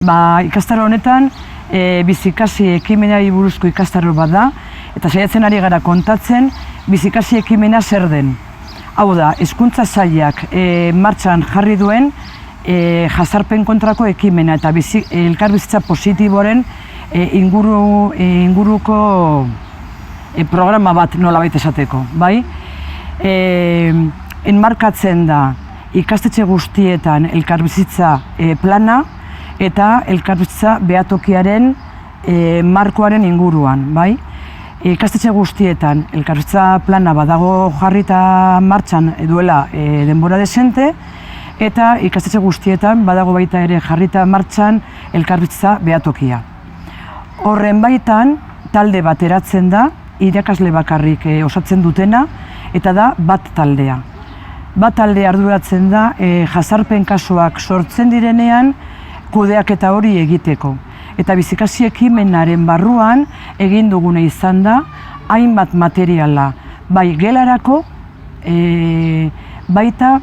Ikastaro honetan bizikasi ekimenari buruzko ikastaro bat da, eta saiatzen ari gara kontatzen bizikasi ekimena zer den. Hau da, Hezkuntza Sailak martxan jarri duen jazarpen kontrako ekimena eta elkarbizitza positiboren inguruko programa bat nolabait esateko, bai? Enmarkatzen da ikastetxe guztietan elkarbizitza plana eta elkarbizitza behatokiaren markoaren inguruan, bai? Ikastetxe guztietan elkarbizitza plana badago jarrita martxan duela denbora desente, eta ikastetxe guztietan badago baita ere jarrita martxan elkarbizitza behatokia. Horren baitan talde bat eratzen da, irakasle bakarrik osatzen dutena, eta da bat taldea. Bat taldea arduratzen da jazarpen kasuak sortzen direnean kudeaketa hori egiteko. Eta bizikasi ekimenaren barruan egin duguna izan da hainbat materiala, bai gelarako, baita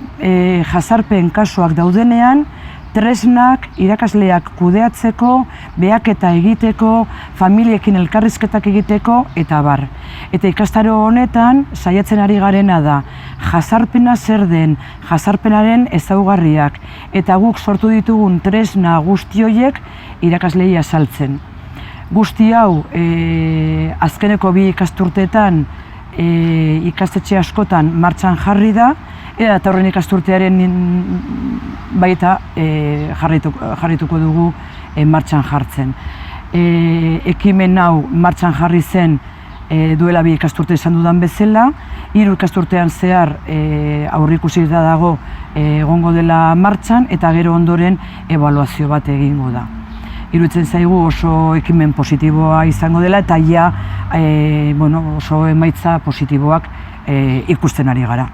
jazarpen kasuak daudenean, tresnak irakasleak kudeatzeko, behaketa egiteko, familiekin elkarrizketak egiteko, eta bar. Eta ikastaro honetan saiatzen ari garena da jazarpena zer den, jazarpenaren ezaugarriak, eta guk sortu ditugun tresna guzti horiek irakaslei azaltzen. Guzti hau azkeneko 2 ikasturteetan ikastetxe askotan martxan jarri da, eta horren ikasturtearen baita jarrituko dugu martxan jartzen. Ekimen hau martxan jarri zen duela 2 ikasturte izan dudan bezala, 3 ikasturtean zehar aurreikusi dago egongo dela martxan, eta gero ondoren ebaluazio bat egingo da. Iruditzen zaigu oso ekimen positiboa izango dela, eta ja oso emaitza positiboak ikusten ari gara.